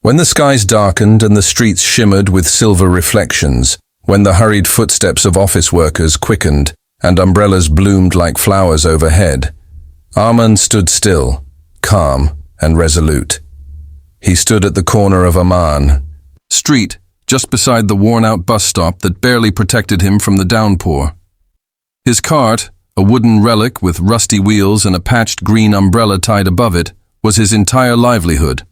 When the skies darkened and the streets shimmered with silver reflections, when the hurried footsteps of office workers quickened and umbrellas bloomed like flowers overhead, Arman stood still, calm and resolute. He stood at the corner of Amman Street, just beside the worn-out bus stop that barely protected him from the downpour. His cart, a wooden relic with rusty wheels and a patched green umbrella tied above it, was his entire livelihood.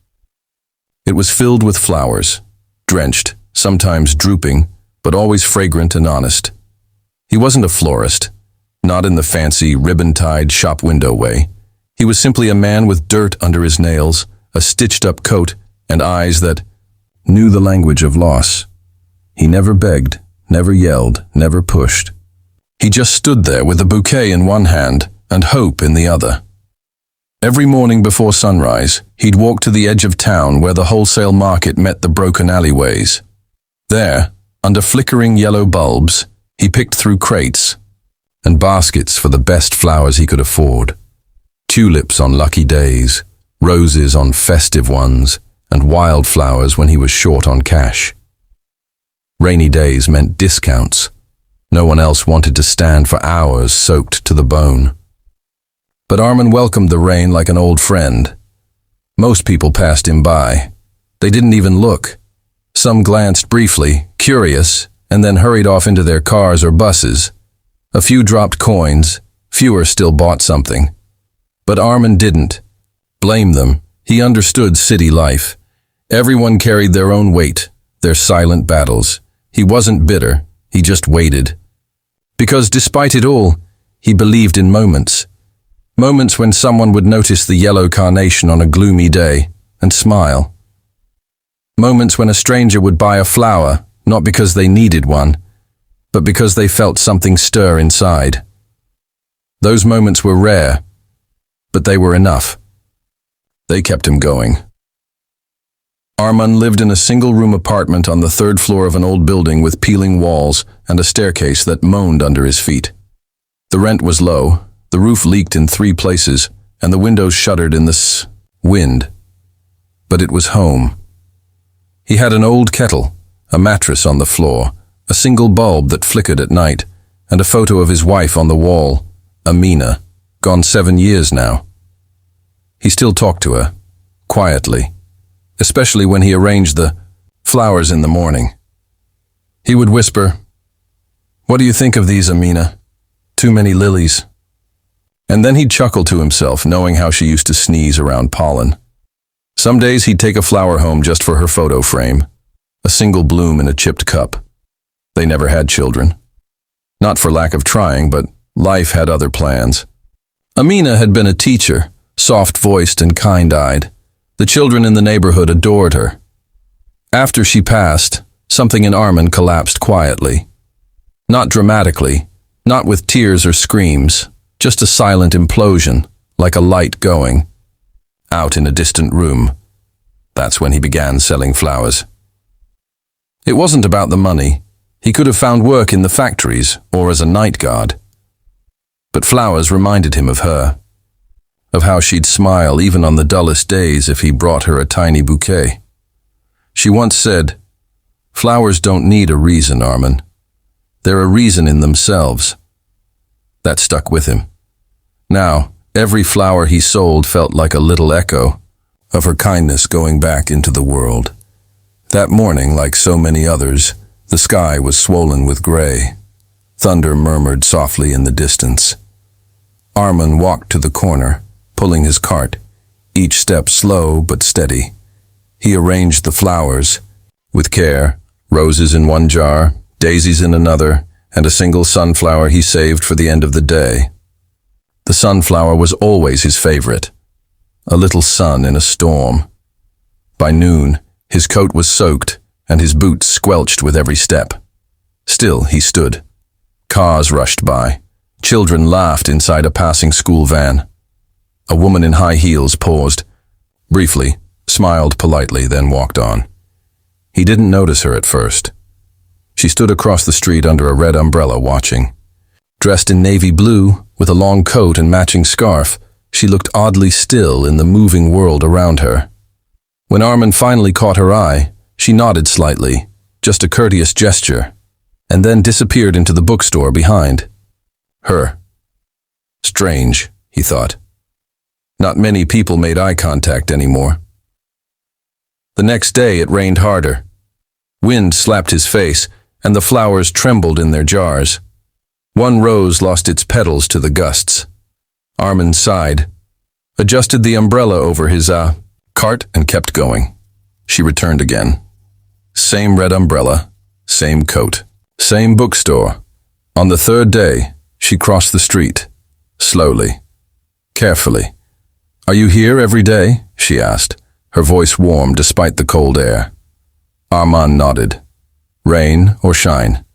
It was filled with flowers, drenched, sometimes drooping, but always fragrant and honest. He wasn't a florist, not in the fancy, ribbon-tied shop window way. He was simply a man with dirt under his nails, a stitched-up coat, and eyes that knew the language of loss. He never begged, never yelled, never pushed. He just stood there with a bouquet in one hand and hope in the other. Every morning before sunrise, he'd walk to the edge of town where the wholesale market met the broken alleyways. There, under flickering yellow bulbs, he picked through crates and baskets for the best flowers he could afford. Tulips on lucky days, roses on festive ones, and wildflowers when he was short on cash. Rainy days meant discounts. No one else wanted to stand for hours soaked to the bone. But Arman welcomed the rain like an old friend. Most people passed him by. They didn't even look. Some glanced briefly, curious, and then hurried off into their cars or buses. A few dropped coins, fewer still bought something. But Arman didn't. Blame them. He understood city life. Everyone carried their own weight, their silent battles. He wasn't bitter, he just waited. Because despite it all, he believed in moments. Moments when someone would notice the yellow carnation on a gloomy day and smile. Moments when a stranger would buy a flower, not because they needed one, but because they felt something stir inside. Those moments were rare, but they were enough. They kept him going. Arman lived in a single-room apartment on the third floor of an old building with peeling walls and a staircase that moaned under his feet. The rent was low, the roof leaked in 3 places, and the windows shuddered in the wind. But it was home. He had an old kettle, a mattress on the floor, a single bulb that flickered at night, and a photo of his wife on the wall, Amina, gone 7 years now. He still talked to her, quietly, especially when he arranged the flowers in the morning. He would whisper, "What do you think of these, Amina? Too many lilies." And then he'd chuckle to himself, knowing how she used to sneeze around pollen. Some days he'd take a flower home just for her photo frame, a single bloom in a chipped cup. They never had children. Not for lack of trying, but life had other plans. Amina had been a teacher, soft-voiced and kind-eyed. The children in the neighborhood adored her. After she passed, something in Arman collapsed quietly. Not dramatically, not with tears or screams, just a silent implosion, like a light going. Out in a distant room. That's when he began selling flowers. It wasn't about the money. He could have found work in the factories or as a night guard. But flowers reminded him of her, of how she'd smile even on the dullest days if he brought her a tiny bouquet. She once said, "Flowers don't need a reason, Arman. They're a reason in themselves." That stuck with him. Now, every flower he sold felt like a little echo of her kindness going back into the world. That morning, like so many others, the sky was swollen with gray. Thunder murmured softly in the distance. Arman walked to the corner, pulling his cart, each step slow but steady. He arranged the flowers, with care, roses in one jar, daisies in another, and a single sunflower he saved for the end of the day. The sunflower was always his favorite, a little sun in a storm. By noon, his coat was soaked and his boots squelched with every step. Still, he stood. Cars rushed by. Children laughed inside a passing school van. A woman in high heels paused, briefly, smiled politely, then walked on. He didn't notice her at first. She stood across the street under a red umbrella watching. Dressed in navy blue, with a long coat and matching scarf, she looked oddly still in the moving world around her. When Armin finally caught her eye, she nodded slightly, just a courteous gesture, and then disappeared into the bookstore behind her. Strange, he thought. Not many people made eye contact anymore. The next day it rained harder. Wind slapped his face, and the flowers trembled in their jars. One rose lost its petals to the gusts. Armin sighed, adjusted the umbrella over his cart, and kept going. She returned again. Same red umbrella, same coat, same bookstore. On the third day, she crossed the street, slowly, carefully. "Are you here every day?" she asked, her voice warm despite the cold air. Armin nodded. Rain or shine?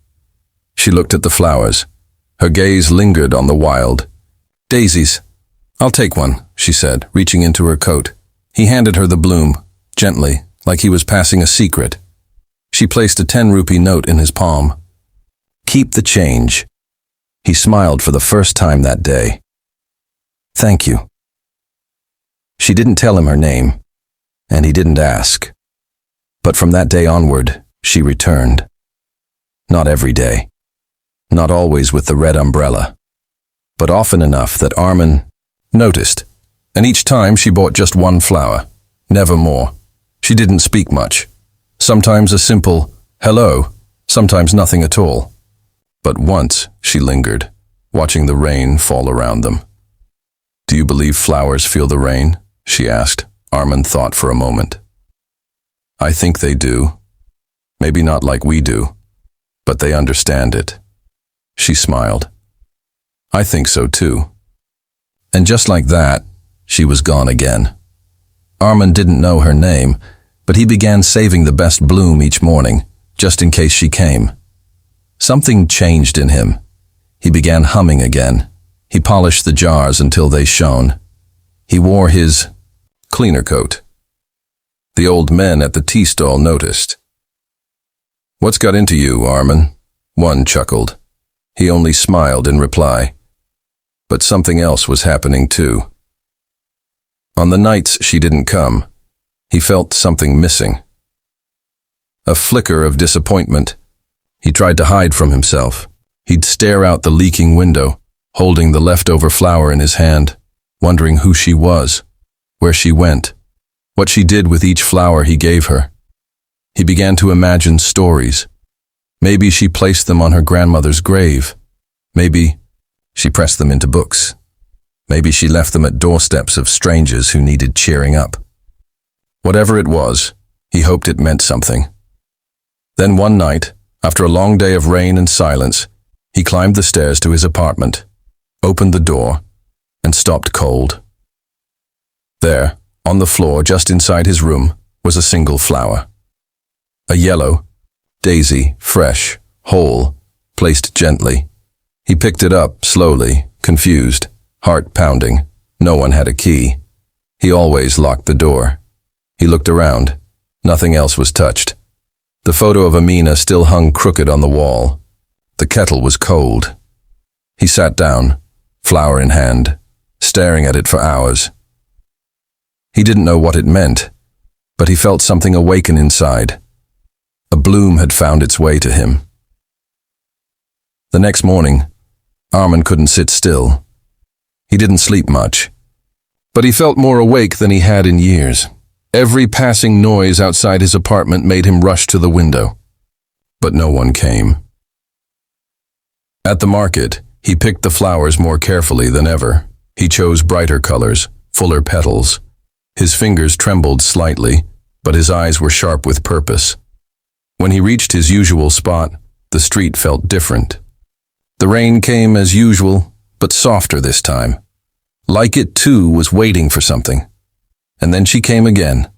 She looked at the flowers. Her gaze lingered on the wild. "Daisies. I'll take one," she said, reaching into her coat. He handed her the bloom, gently, like he was passing a secret. She placed a 10-rupee note in his palm. "Keep the change." He smiled for the first time that day. "Thank you." She didn't tell him her name, and he didn't ask. But from that day onward, she returned. Not every day. Not always with the red umbrella. But often enough that Armin noticed. And each time she bought just one flower, never more. She didn't speak much. Sometimes a simple hello, sometimes nothing at all. But once she lingered, watching the rain fall around them. "Do you believe flowers feel the rain?" she asked. Armin thought for a moment. "I think they do. Maybe not like we do, but they understand it." She smiled. "I think so too." And just like that, she was gone again. Armin didn't know her name, but he began saving the best bloom each morning, just in case she came. Something changed in him. He began humming again. He polished the jars until they shone. He wore his cleaner coat. The old men at the tea stall noticed. "What's got into you, Armin?" One chuckled. He only smiled in reply. But something else was happening too. On the nights she didn't come, he felt something missing. A flicker of disappointment. He tried to hide from himself. He'd stare out the leaking window, holding the leftover flower in his hand, wondering who she was, where she went, what she did with each flower he gave her. He began to imagine stories. Maybe she placed them on her grandmother's grave. Maybe she pressed them into books. Maybe she left them at doorsteps of strangers who needed cheering up. Whatever it was, he hoped it meant something. Then one night, after a long day of rain and silence, he climbed the stairs to his apartment, opened the door, and stopped cold. There, on the floor just inside his room, was a single flower. A yellow daisy, fresh, whole, placed gently. He picked it up slowly, confused, heart pounding. No one had a key. He always locked the door. He looked around. Nothing else was touched. The photo of Amina still hung crooked on the wall. The kettle was cold. He sat down, flower in hand, staring at it for hours. He didn't know what it meant, but he felt something awaken inside. A bloom had found its way to him. The next morning, Armin couldn't sit still. He didn't sleep much, but he felt more awake than he had in years. Every passing noise outside his apartment made him rush to the window, but no one came. At the market, he picked the flowers more carefully than ever. He chose brighter colors, fuller petals. His fingers trembled slightly, but his eyes were sharp with purpose. When he reached his usual spot, the street felt different. The rain came as usual, but softer this time. Like it too was waiting for something. And then she came again.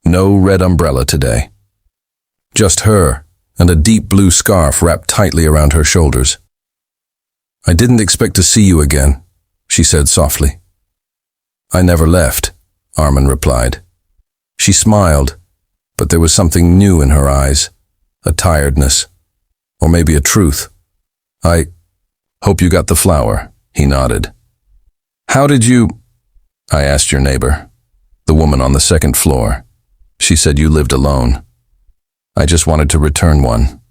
No red umbrella today. Just her, and a deep blue scarf wrapped tightly around her shoulders. "I didn't expect to see you again," she said softly. "I never left," Armin replied. She smiled, but there was something new in her eyes, a tiredness, or maybe a truth. "I hope you got the flower," he nodded. "How did you—" "I asked your neighbor, the woman on the second floor. She said you lived alone. I just wanted to return one.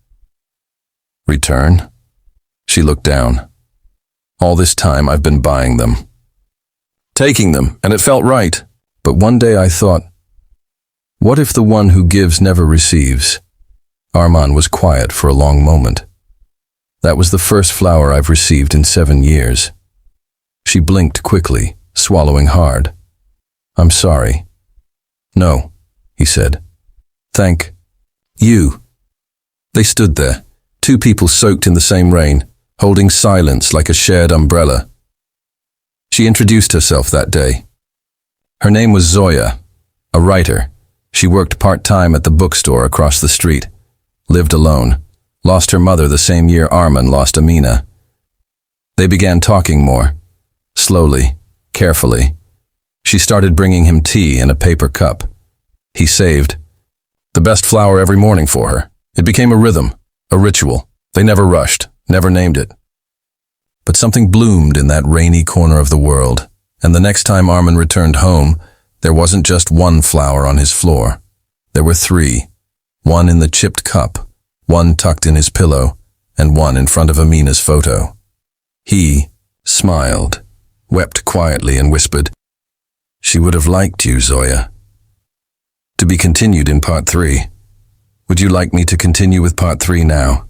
Return? She looked down. All this time I've been buying them. Taking them, and it felt right. But one day I thought, what if the one who gives never receives? Arman was quiet for a long moment. That was the first flower I've received in 7 years. She blinked quickly, swallowing hard. I'm sorry. No, he said. Thank you. They stood there, 2 people soaked in the same rain, holding silence like a shared umbrella. She introduced herself that day. Her name was Zoya, a writer. She worked part-time at the bookstore across the street, lived alone, lost her mother the same year Arman lost Amina. They began talking more, slowly, carefully. She started bringing him tea in a paper cup. He saved the best flower every morning for her. It became a rhythm, a ritual. They never rushed, never named it. But something bloomed in that rainy corner of the world, and the next time Arman returned home, there wasn't just one flower on his floor. There were 3, one in the chipped cup, one tucked in his pillow, and one in front of Amina's photo. He smiled, wept quietly, and whispered, "She would have liked you, Zoya." To be continued in part 3. Would you like me to continue with part 3 now?